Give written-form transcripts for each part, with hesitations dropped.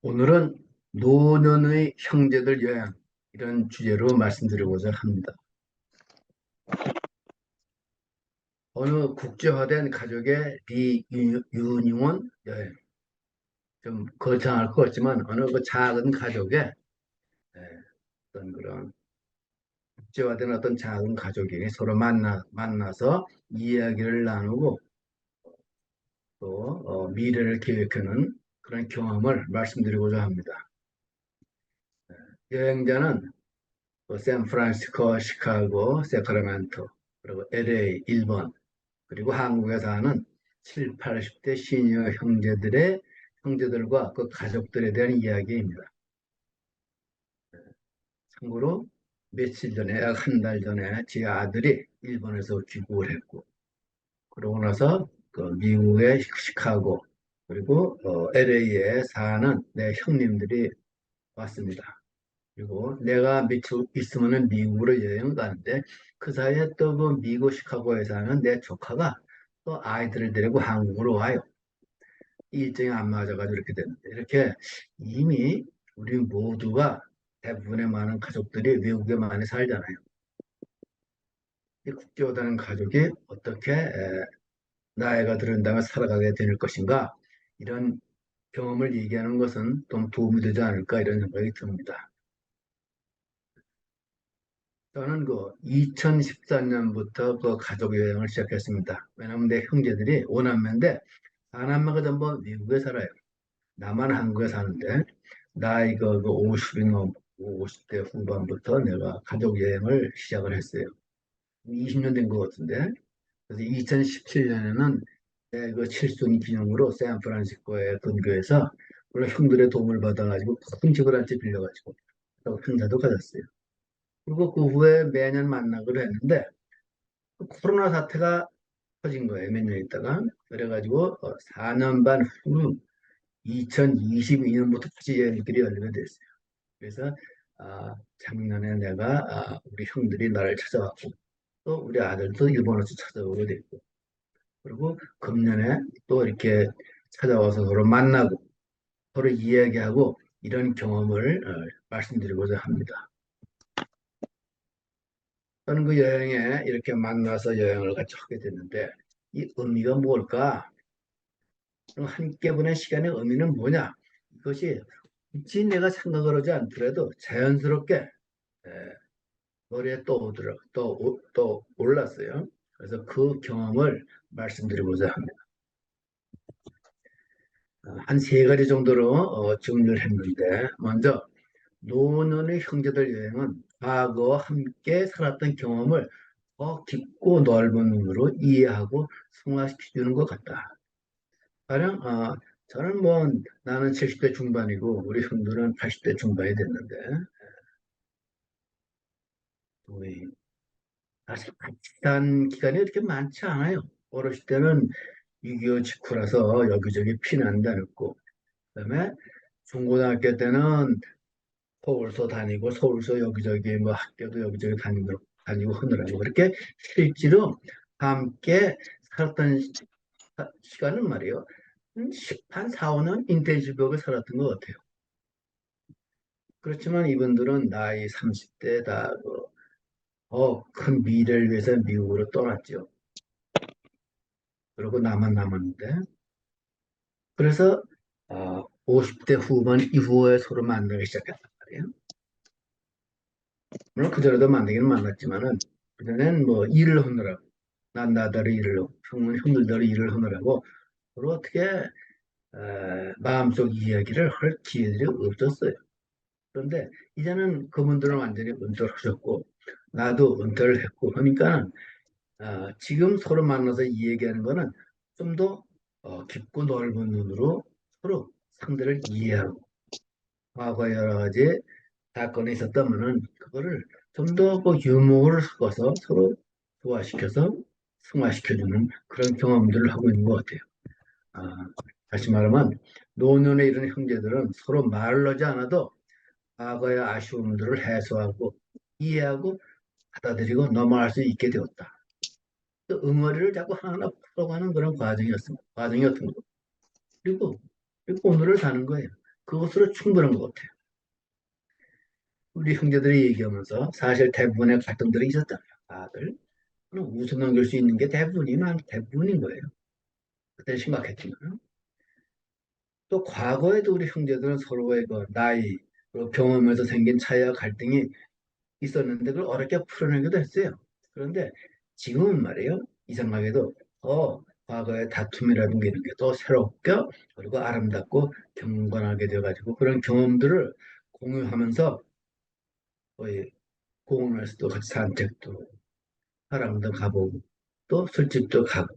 오늘은 노년의 형제들 여행 이런 주제로 말씀드리고자 합니다. 어느 국제화된 가족의 리유니온 여행. 좀 거창할 것 같지만 어느 그 작은 가족의 어떤 그런 국제화된 어떤 작은 가족이 서로 만나서 이야기를 나누고 또 미래를 계획하는 그런 경험을 말씀드리고자 합니다. 여행자는 샌프란시스코, 시카고, 세크라멘토, 그리고 LA, 일본, 그리고 한국에 사는 7, 80대 시니어 형제들과 그 가족들에 대한 이야기입니다. 참고로 며칠 전에, 약 한 달 전에 제 아들이 일본에서 귀국을 했고, 그러고 나서 그 미국의 시카고, 그리고 LA에 사는 내 형님들이 왔습니다. 그리고 내가 며칠 있으면은 미국으로 여행을 가는데 그 사이에 또 그 미국 시카고에 사는 내 조카가 또 아이들을 데리고 한국으로 와요. 이 일정이 안 맞아가지고 이렇게 됐는데 이렇게 이미 우리 모두가 대부분의 많은 가족들이 외국에 많이 살잖아요. 이 국제화되는 가족이 어떻게 나이가 들은 다음에 살아가게 될 것인가 이런 경험을 얘기하는 것은 좀 도움이 되지 않을까 이런 생각이 듭니다. 저는 그 2014년부터 그 가족 여행을 시작했습니다. 왜냐하면 내 형제들이 오남매인데 사남매가 전부 미국에 살아요. 나만 한국에 사는데 나이가 그 50이 넘 50대 후반부터 내가 가족 여행을 시작을 했어요. 20년 된 것 같은데. 그래서 2017년에는 내 그 칠순 기념으로 샌프란시스코의 근교에서 물론 형들의 도움을 받아가지고 큰 집을 한 채 빌려가지고 또 행사도 가졌어요. 그리고 그 후에 매년 만나기로 했는데 그 코로나 사태가 터진 거예요. 몇 년 있다가. 그래가지고 4년 반 후 2022년부터 다시 여행길이 열리게 됐어요. 그래서 작년에 내가 우리 형들이 나를 찾아왔고 또 우리 아들도 일본에서 찾아오게 됐고 그리고 금년에 또 이렇게 찾아와서 서로 만나고 서로 이야기하고 이런 경험을 말씀드리고자 합니다. 저는 그 여행에 이렇게 만나서 여행을 같이 하게 됐는데 이 의미가 뭘까? 함께 보낸 시간의 의미는 뭐냐? 이것이 굳이 내가 생각을 하지 않더라도 자연스럽게 에, 머리에 떠오르더라, 또 올랐어요. 그래서 그 경험을 말씀드리고자 합니다. 한 세 가지 정도로 정리를 했는데 먼저 노년의 형제들 여행은 과거 함께 살았던 경험을 더 깊고 넓은 눈으로 이해하고 승화시켜주는 것 같다. 가령 저는 뭐 나는 70대 중반이고 우리 형들은 80대 중반이 됐는데 우리 사실 같이 산 기간이 그렇게 많지 않아요. 어렸을 때는 6.25 직후라서 여기저기 피난 다녔고 그다음에 중고등학교 때는 서울서 다니고 서울서 여기저기 뭐 학교도 여기저기 다니고 하느라고 그렇게 실제로 함께 살았던 시간은 말이에요. 한 4, 5년 인텐시브하게 살았던 것 같아요. 그렇지만 이분들은 나이 30대다 큰 미래를 위해서 미국으로 떠났죠. 그리고 나만 남았는데 그래서 50대 후반 이후에 서로 만나기 시작했단 말이에요. 물론 그전에도 만나기는 만났지만은 그전엔 뭐 일을 하느라고 난 나대로 일을 하고 형은 형들대로 일을 하느라고 서로 어떻게 마음속 이야기를 할 기회들이 없었어요. 그런데 이제는 그분들은 완전히 은퇴를 하셨고 나도 은퇴를 했고 하니까 지금 서로 만나서 이 얘기하는 거는 좀 더 깊고 넓은 눈으로 서로 상대를 이해하고 과거 여러 가지 사건이 있었다면은 그거를 좀 더 그 유머를 섞어서 서로 소화시켜서 승화시켜주는 그런 경험들을 하고 있는 것 같아요. 아, 다시 말하면 노년에 이런 형제들은 서로 말을 하지 않아도 과거의 아쉬움들을 해소하고 이해하고 받아들이고 넘어갈 수 있게 되었다. 그 응어리를 자꾸 하나 풀어가는 그런 과정이었습니다. 과정이었던 거고. 그리고 오늘을 사는 거예요. 그것으로 충분한 것 같아요. 우리 형제들이 얘기하면서 사실 대부분의 갈등들이 있었잖아요. 다들. 웃어 넘길 수 있는 게 대부분인 거예요. 그때 심각했지만. 또 과거에도 우리 형제들은 서로의 그 나이, 그리고 경험에서 생긴 차이와 갈등이 있었는데 그걸 어렵게 풀어내기도 했어요. 그런데 지금은 말이에요. 이상하게도 더 과거의 다툼이라든가 이런 게 더 새롭게 그리고 아름답고 경건하게 돼가지고 그런 경험들을 공유하면서 거의 공원에서도 같이 산책도 사람도 가보고 또 술집도 가고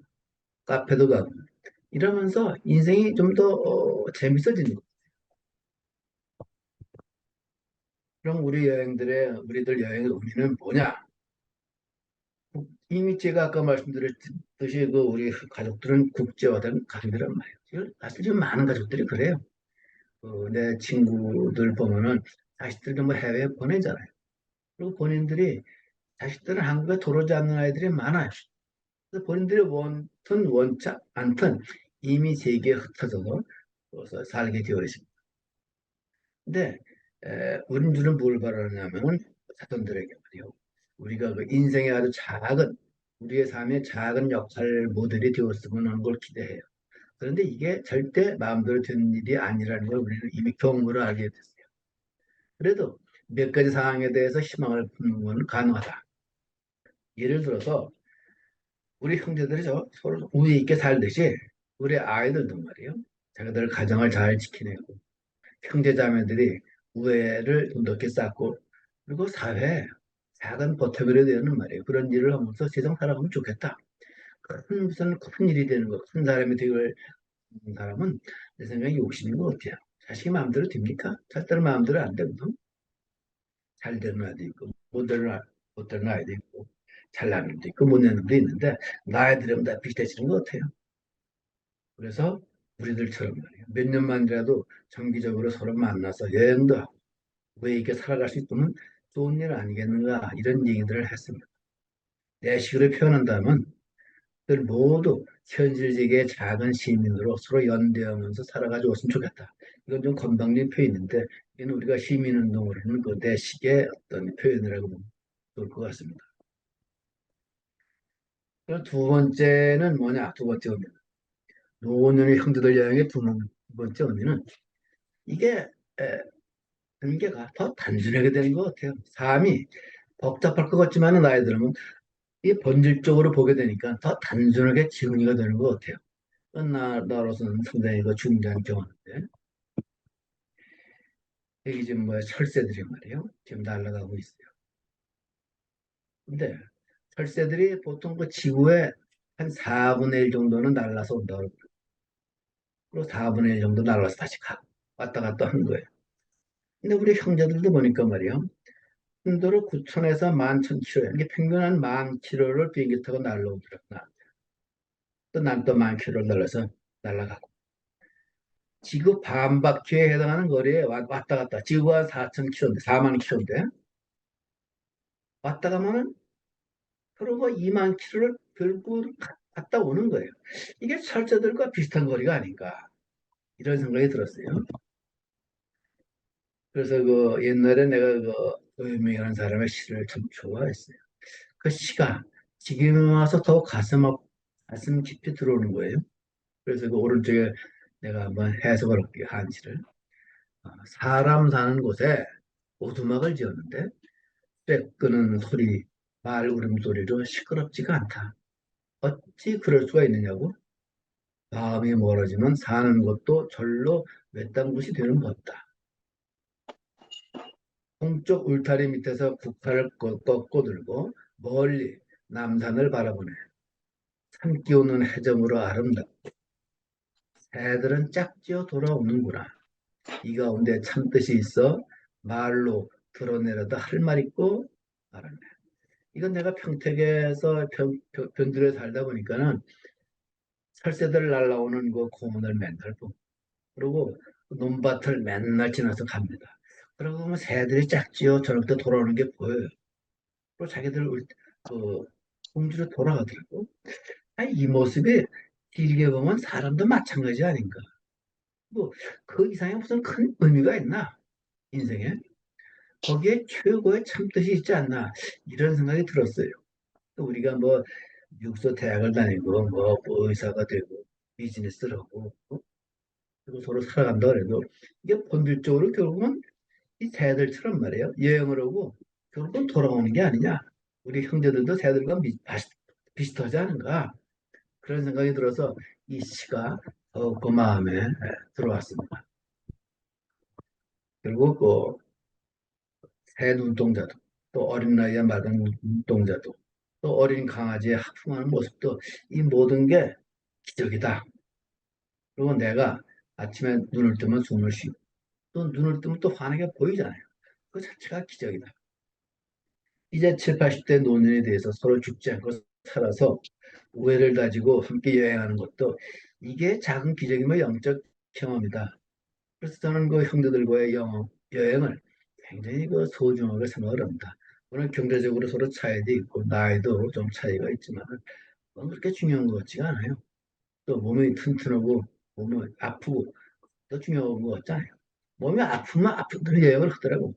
카페도 가고 이러면서 인생이 좀 더 재밌어지는 거예요. 그럼 우리들 여행의 의미는 뭐냐? 이미 제가 아까 말씀드렸듯이 그 우리 가족들은 국제화된 가족이란 말이에요. 사실 좀 많은 가족들이 그래요. 내 친구들 보면은 자식들 뭐 해외에 보내잖아요. 그리고 본인들이 자식들은 한국에 들어오지 않는 아이들이 많아요. 그래서 본인들이 원튼 원치 않든 이미 세계에 흩어져서 살게 되어 있습니다. 근데 우리들은 뭘 바라냐면은 자손들에게 말이요. 우리가 그 인생의 아주 작은 우리의 삶의 작은 역할 모델이 되었으면 하는 걸 기대해요. 그런데 이게 절대 마음대로 되는 일이 아니라는 걸 우리는 이미 경험으로 알게 됐어요. 그래도 몇 가지 상황에 대해서 희망을 품는 건 가능하다. 예를 들어서 우리 형제들이 서로 우애 있게 살듯이 우리 아이들도 말이에요. 자기들 가정을 잘 지키내고 형제자매들이 우애를 좀 높게 쌓고 그리고 사회에 작은 보탬이 되는 말이에요. 그런 일을 하면서 세상 살아가면 좋겠다. 무슨 큰 일이 되는 거, 큰 사람이 되는 사람은 내 생각에 욕심인 것 같아요. 자식이 마음대로 됩니까? 절대로 마음대로 안 되거든. 잘 되는 아이도 있고, 못 되는 아이도 있고, 잘나는 놈도 있고, 못내는 놈도 있는데, 나이 들으면 다 비슷해지는 것 같아요. 그래서 우리들처럼 말이에요. 몇 년만이라도 정기적으로 서로 만나서 여행도 하고, 왜 이렇게 살아갈 수 있으면 좋은 일 아니겠는가, 이런 얘기들을 했습니다. 내 식으로 표현한다면, 들 모두 현실적인 작은 시민으로 서로 연대하면서 살아가지고 왔으면 좋겠다. 이건 좀 건방진 표현인데, 이는 우리가 시민운동을 하는 그 대식의 어떤 표현이라고 보면 좋을 것 같습니다. 그리고 두 번째는 뭐냐? 두 번째 의미는. 노년의 형제들 여행의 번째 의미는 이게 에, 관계가 더 단순하게 되는 것 같아요. 삶이 복잡할 것 같지만은 나이 들으면 이 본질적으로 보게 되니까 더 단순하게 정리가 되는 것 같아요. 나로서는 상당히 그 중요한 경험인데 여기 지금 뭐 철새들이 말이에요. 지금 날아가고 있어요. 근데 철새들이 보통 그 지구의 한 4분의 1 정도는 날아서 온다고 그리고 4분의 1 정도 날아서 다시 왔다 갔다 하는 거예요. 근데 우리 형제들도 보니까 말이에요. 순도로 9천에서 11,000km, 이게 평균 한 10,000km를 비행기 타고 날아오더라고요. 또 난 또 10,000km를 날아서 날아가고. 지구 반바퀴에 해당하는 거리에 왔다 갔다. 지구가 한 4,000km인데, 4만 km인데, 왔다 가면은 서로가 2만 km를 들고 갔다 오는 거예요. 이게 철저들과 비슷한 거리가 아닌가. 이런 생각이 들었어요. 그래서 그 옛날에 내가 그 도요미라는 사람의 시를 참 좋아했어요. 그 시가 지금 와서 더 가슴 깊이 들어오는 거예요. 그래서 그 오른쪽에 내가 한번 해석을 할게요. 한시를. 사람 사는 곳에 오두막을 지었는데 쇠 끄는 소리, 말 울음소리로 시끄럽지가 않다. 어찌 그럴 수가 있느냐고? 마음이 멀어지면 사는 것도 절로 외딴 곳이 되는 법다. 동쪽 울타리 밑에서 국화를 꺾고 들고 멀리 남산을 바라보네. 산 기오는 해저무로 아름답고 새들은 짝지어 돌아오는구나. 이 가운데 참뜻이 있어 말로 드러내려다 할 말 있고 말았네. 이건 내가 평택에서 변두리에 살다 보니까는 철새들 날라오는 그 공원을 맨날 보고 그리고 논밭을 맨날 지나서 갑니다. 그러고 보면 새들이 짝지어 저녁 때 돌아오는 게 보여요. 그리고 자기들 그 공주로 돌아가더라고. 아니, 이 모습이 길게 보면 사람도 마찬가지 아닌가. 뭐, 그 이상의 무슨 큰 의미가 있나? 인생에? 거기에 최고의 참뜻이 있지 않나? 이런 생각이 들었어요. 또 우리가 뭐, 육서 대학을 다니고, 뭐 의사가 되고, 비즈니스를 하고, 그리고 서로 살아간다 그래도, 이게 본질적으로 결국은 이 새들처럼 말이에요. 여행을 하고, 결국은 돌아오는 게 아니냐? 우리 형제들도 새들과 비슷하지 않은가? 그런 생각이 들어서 이 시가 더욱 그 마음에 들어왔습니다. 그리고 그 새 눈동자도, 또 어린 나이에 맑은 눈동자도, 또 어린 강아지의 하품하는 모습도, 이 모든 게 기적이다. 그리고 내가 아침에 눈을 뜨면 숨을 쉬고 또 눈을 뜨면 또 환하게 보이잖아요. 그 자체가 기적이다. 이제 7, 80대 노년에 대해서 서로 죽지 않고 살아서 우애를 다지고 함께 여행하는 것도, 이게 작은 기적이며 영적 경험이다. 그래서 저는 그 형제들과의 여행을 굉장히 그 소중하게 생각을 합니다. 물론 경제적으로 서로 차이도 있고 나이도 좀 차이가 있지만 그렇게 중요한 것 같지가 않아요. 또 몸이 튼튼하고 몸이 아프고 더 중요한 것 같잖아요. 몸이 아프면 아픈 대로 여행을 하더라고.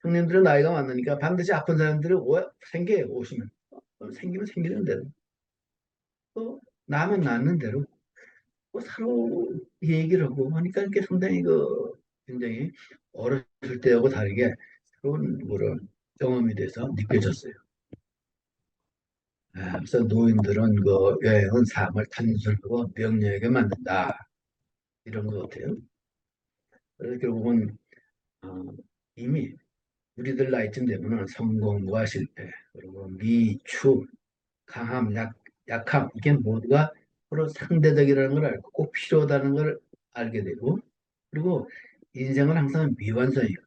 형님들은 나이가 많으니까 반드시 아픈 사람들이 생겨요, 오시면. 생기면 생기는 대로. 또 나면 낫는 대로. 뭐 서로 얘기를 하고 하니까 이렇게 상당히 굉장히 어렸을 때하고 다르게 새로운 그런 경험이 돼서 느껴졌어요. 그래서 노인들은 그 여행은 삶을 단순하고 명료하게 만든다. 이런 것 같아요. 그래서 결국은 어, 이미 우리들 나이쯤 되면 성공과 실패, 그리고 미축, 강함, 약함, 이게 모두가 서로 상대적이라는 걸 알고 꼭 필요하다는 걸 알게 되고, 그리고 인생은 항상 미완성이에요.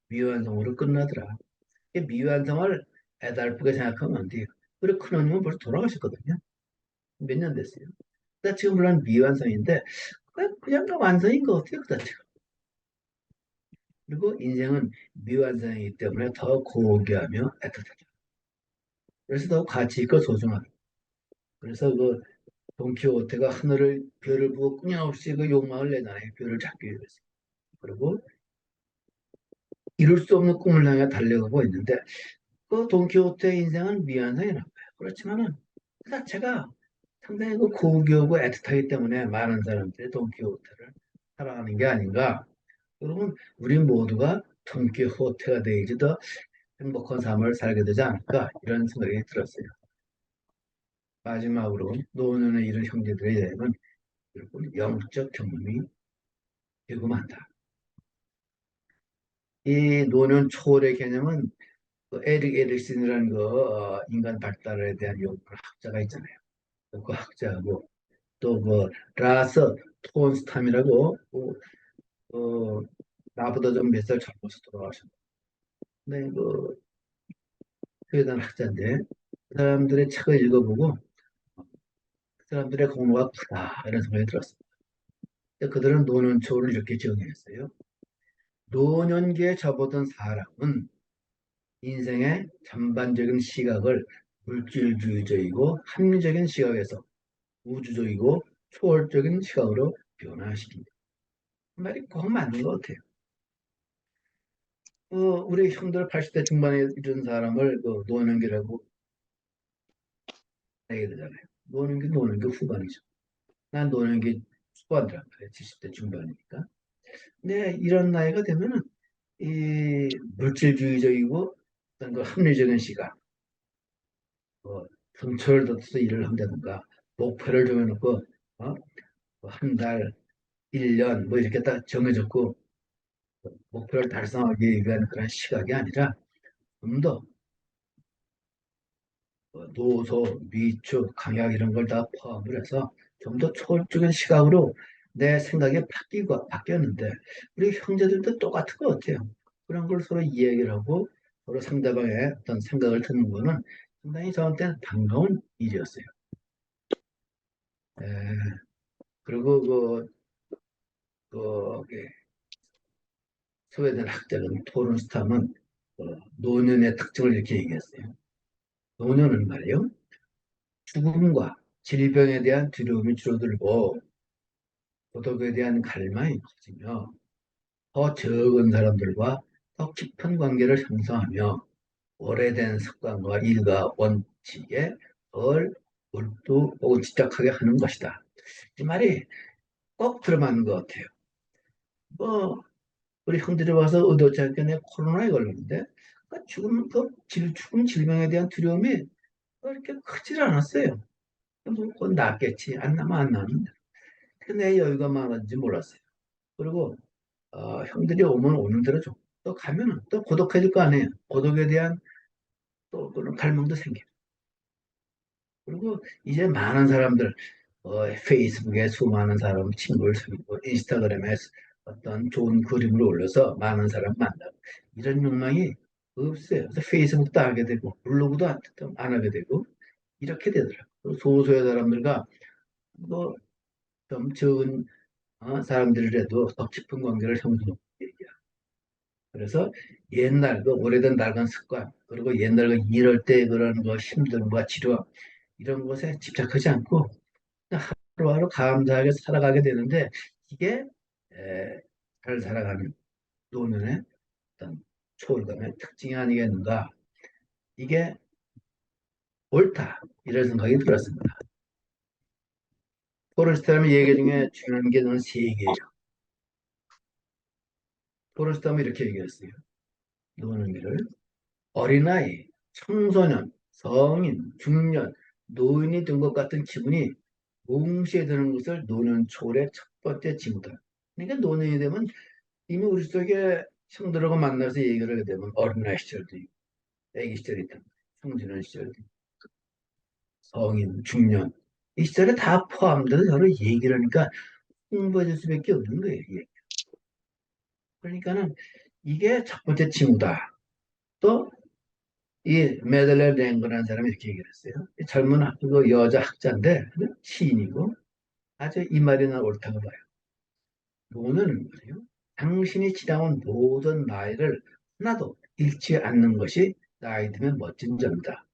미완성으로 끝나더라. 이 미완성을 애달프게 생각하면 안 돼요. 그리고 큰언니은 벌써 돌아가셨거든요. 몇 년 됐어요. 그러니까 지금 물론 미완성인데 그냥 다 완성인 것 같아요. 그 자체가. 그리고 인생은 미완성이기 때문에 더 고귀하며 애틋하죠. 그래서 더 가치 있고 소중하다. 그래서 그 돈키호테가 하늘을 별을 보고 끊임없이 그 욕망을 내잖아요. 별을 잡기 위해서. 그리고 이룰 수 없는 꿈을 향해 달려가고 있는데 그 돈키호테의 인생은 미완성이라는 거예요. 그렇지만은 그 자체가 상당히 그 고귀하고 애틋하기 때문에 많은 사람들이 돈키호테를 사랑하는 게 아닌가. 여러분, 우리 모두가 돈키호테가 되어야지 더 행복한 삶을 살게 되지 않을까 이런 생각이 들었어요. 마지막으로 노년에 이른 형제들의 여행은 여러분 영적 경험이 되고 만다. 이 노년 초월의 개념은 그 에릭 에릭슨이라는 인간 발달에 대한 학자가 있잖아요. 그 학자하고 또 그 라서 톤스탐이라고 어, 나보다 좀 몇 살 젊어서 돌아가셨는데 그 스웨덴 학자인데 그 사람들의 책을 읽어보고 그 사람들의 공로가 크다 이런 생각이 들었습니다. 그들은 노년 초를 이렇게 정의했어요. 노년기에 접어든 사람은 인생의 전반적인 시각을 물질주의적이고 합리적인 시각에서 우주적이고 초월적인 시각으로 변화시킵니다. 그 말이 꼭 맞는 것 같아요. 우리 형들 80대 중반에 이런 사람을 노년기라고 얘기 되잖아요. 노년기 후반이죠. 난 노년기 초반이란 말이에요. 70대 중반이니까. 근데 이런 나이가 되면은 이 물질주의적이고 어떤 그 합리적인 시각, 성철을 둬서 일을 한다든가 목표를 정해놓고 어? 한 달, 1년 뭐 이렇게 딱 정해졌고 목표를 달성하기 위한 그런 시각이 아니라 좀 더 노소, 미축, 강약 이런 걸 다 포함을 해서 좀 더 초월적인 시각으로 내 생각이 바뀌었는데 우리 형제들도 똑같은 것 같아요. 그런 걸 서로 이야기를 하고 서로 상대방의 어떤 생각을 듣는 거는 상당히 저한테는 반가운 일이었어요. 에, 그리고 그 스웨덴 학자는 토른스탐은 노년의 특징을 이렇게 얘기했어요. 노년은 말이요, 죽음과 질병에 대한 두려움이 줄어들고 도덕에 대한 갈망이 커지며 더 적은 사람들과 더 깊은 관계를 형성하며 오래된 습관과 일과 원칙에 덜 몰두하고 집착하게 하는 것이다. 이 말이 꼭 들어맞는 것 같아요. 뭐 우리 형들이 와서 의도치 않게 내 코로나에 걸렸는데 죽음 질병에 대한 두려움이 그렇게 크질 않았어요. 곧 낫겠지. 안 나면 안 나는데. 내 여유가 많은지 몰랐어요. 그리고 형들이 오면 오는 대로 좀 또 가면은 또 고독해질 거 아니에요. 고독에 대한 또 그런 갈망도 생겨요. 그리고 이제 많은 사람들 페이스북에 수많은 사람 친구를 사귀고 인스타그램에 어떤 좋은 그림을 올려서 많은 사람 만나고 이런 욕망이 없어요. 그래서 페이스북도 하게 되고 블로그도 안 하게 되고 이렇게 되더라고요. 소수의 사람들과 뭐좀 적은 사람들이라도 더 깊은 관계를 형성하고 얘기야. 그래서 옛날 그 오래된 낡은 습관 그리고 옛날 그 일할 때 그런 거 힘듦과 지루함 이런 것에 집착하지 않고 하루하루 감사하게 살아가게 되는데 이게 에, 잘 살아가는 노년의 어떤 초월감의 특징이 아니겠는가. 이게 옳다 이런 생각이 들었습니다. 포레스트함의 얘기 중에 중요한 게 저는 세 개예요. 포레스트함은 이렇게 얘기했어요. 노는 일을 어린아이, 청소년, 성인, 중년, 노인이 된 것 같은 기분이 동시에 드는 것을 노년 초월의 첫 번째 징후다. 그러니까 노년이 되면 이미 우리 속에 형들하고 만나서 얘기를 하게 되면 어린아이 시절도 있고, 애기 시절이 있다. 청소년 시절도 있고, 성인, 중년. 이 시절에 다 포함돼서 서로 얘기를 하니까 공부해줄 수밖에 없는 거예요. 이게. 그러니까는 이게 첫 번째 징후다. 또 이 메들렌 랭거라는 사람이 이렇게 얘기를 했어요. 젊은 그 여자 학자인데 시인이고 아주 이 말이 나 옳다고 봐요. 노는 말이요. 당신이 지나온 모든 나이를 하나도 잃지 않는 것이 나이 들면 멋진 점이다.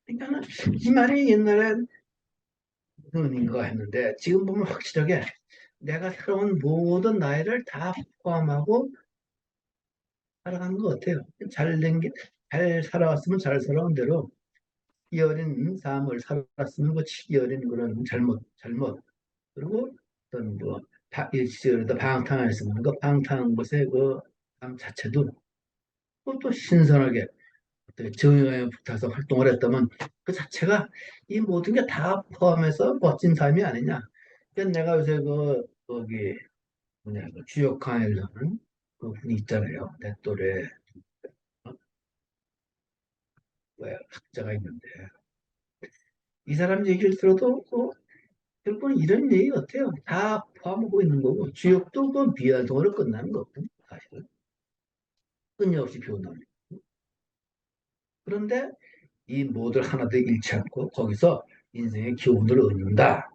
그러니까 이 말이 옛날엔 노인인가 했는데 지금 보면 확실하게 내가 살아온 모든 나이를 다 포함하고 살아가는 것 같아요. 잘 살아왔으면 잘 살아온 대로 이 어린 삶을 살았으면 그 치기 어린 그런 잘못 그리고 어떤 뭐 일시적으로 방탕했으면 그 방탕한 것의 그 삶 자체도 또 신선하게 어떻게 정의감에 붙어서 활동을 했다면 그 자체가 이 모든 게 다 포함해서 멋진 삶이 아니냐. 그러니까 내가 요새 그 거기 뭐냐 그 주역 강의를 그 분이 있잖아요. 내 또래 어? 왜 학자가 있는데 이 사람 얘기를 들어도 결국은 이런 얘기 같아요. 다 포함하고 있는 거고 주역도 그 미완성으로 끝나는 거거든 사실은 끊임없이 배운다는 그런데 이 모두를 하나도 잃지 않고 거기서 인생의 교훈을 얻는다.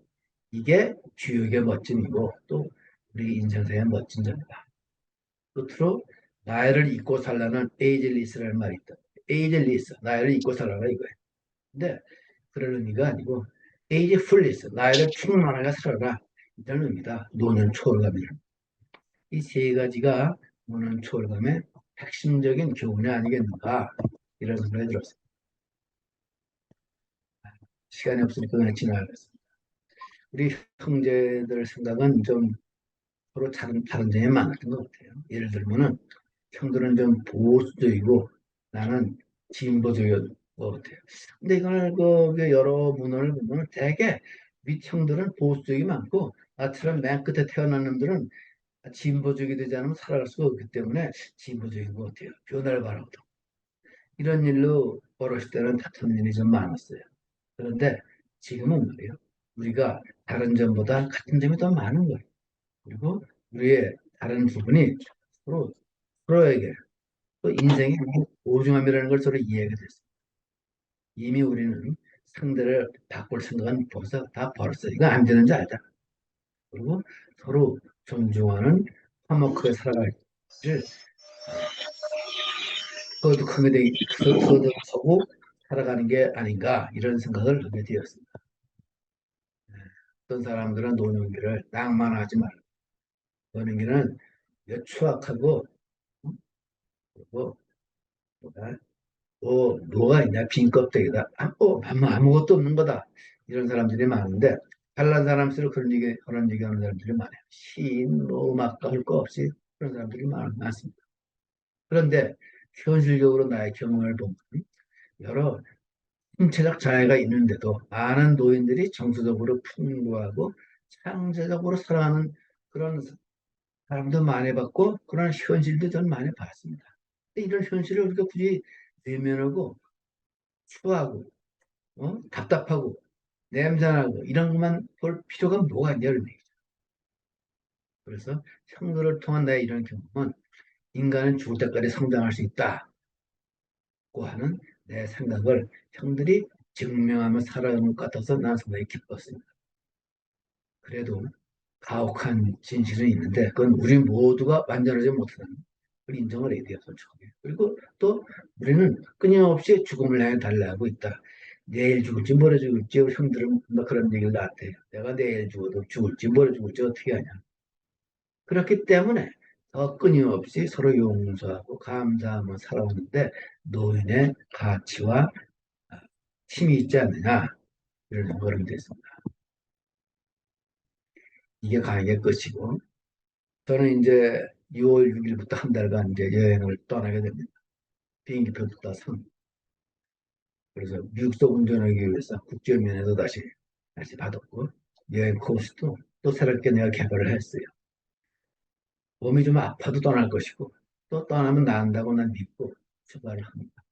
이게 주역의 멋짐이고 또 우리 인생사의 멋진 점이다. 끝으로 나이를 잊고 살라는 에이젤리스라는 말이 있다. 에이젤리스, 나이를 잊고 살라라 이거예요. 근데 그런 의미가 아니고 에이지풀리스, 나이를 충만하게 살아라. 이런 의미다. 노년 초월감이란. 이 세 가지가 노년 초월감의 핵심적인 교훈이 아니겠는가 이런 생각이 들었습니다. 시간이 없으니까 그냥 지나가겠습니다. 우리 형제들 생각은 좀 서로 다른 점이 많았던 것 같아요. 예를 들면은 형들은 좀 보수적이고 나는 진보적인 것 같아요. 근데 이걸 그 여러 문헌을 보면 대개 윗형들은 보수적이 많고 나처럼 맨 끝에 태어난 놈들은 진보적이 되지 않으면 살아갈 수가 없기 때문에 진보적인 것 같아요. 변화를 바라고 이런 일로 벌어질 때는 다투는 일이 좀 많았어요. 그런데 지금은 말이에요. 우리가 다른 점보다 같은 점이 더 많은 거예요. 그리고 우리의 다른 부분이 서로 서로에게 또 인생의 오중함이라는 걸 서로 이해하게 됐어요. 이미 우리는 상대를 바꿀 생각은 벌써 다 벌었어요. 이거 안 되는지 알자. 그리고 서로 존중하는 화목하게 살아갈 를 거듭하고 살아가는 게 아닌가 이런 생각을 하게 되었습니다. 어떤 사람들은 노년기를 낭만하지 말라. 노년기는 추악하고, 그리고 뭐가 뭐가 있냐? 빈 껍데기다. 아무것도 없는 거다. 이런 사람들이 많은데, 잘난 사람일수록 그런 얘기하는 사람들이 많아요. 시인, 뭐, 음악가 할 거 없이 그런 사람들이 많습니다. 그런데 현실적으로 나의 경험을 보면 여러 신체적 장애가 있는데도 많은 노인들이 정서적으로 풍부하고 창조적으로 살아가는 그런 사람도 많이 봤고 그런 현실도 저는 많이 봤습니다. 근데 이런 현실을 우리가 굳이 외면하고 추하고 답답하고 냄새나고 이런 것만 볼 필요가 뭐가 있냐 이런 얘기죠. 그래서 형들을 통한 나의 이런 경험은 인간은 죽을 때까지 성장할 수 있다고 하는 내 생각을 형들이 증명하며 살아가는 것 같아서 난 상당히 기뻤습니다. 그래도 가혹한 진실은 있는데 그건 우리 모두가 완전하지 못하는 걸 인정을 해야 돼요, 솔직하게. 그리고 또 우리는 끊임없이 죽음을 향해 달려가고 있다. 내일 죽을지 모레 죽을지 우리 형들은 뭐 그런 얘기를 나한테 해요. 내가 내일 죽어도 죽을지 모레 죽을지 어떻게 하냐. 그렇기 때문에 더 끊임없이 서로 용서하고 감사하며 살아오는데 노인의 가치와 힘이 있지 않느냐 이런 생각을 하게 됐습니다. 이게 강의의 끝이고 저는 이제 6월 6일부터 한 달간 이제 여행을 떠나게 됩니다. 비행기표부터 상. 그래서 미국서 운전하기 위해서 국제면에서 다시 받았고 여행 코스도 또 새롭게 내가 개발을 했어요. 몸이 좀 아파도 떠날 것이고 또 떠나면 나은다고 난 믿고 출발을 합니다.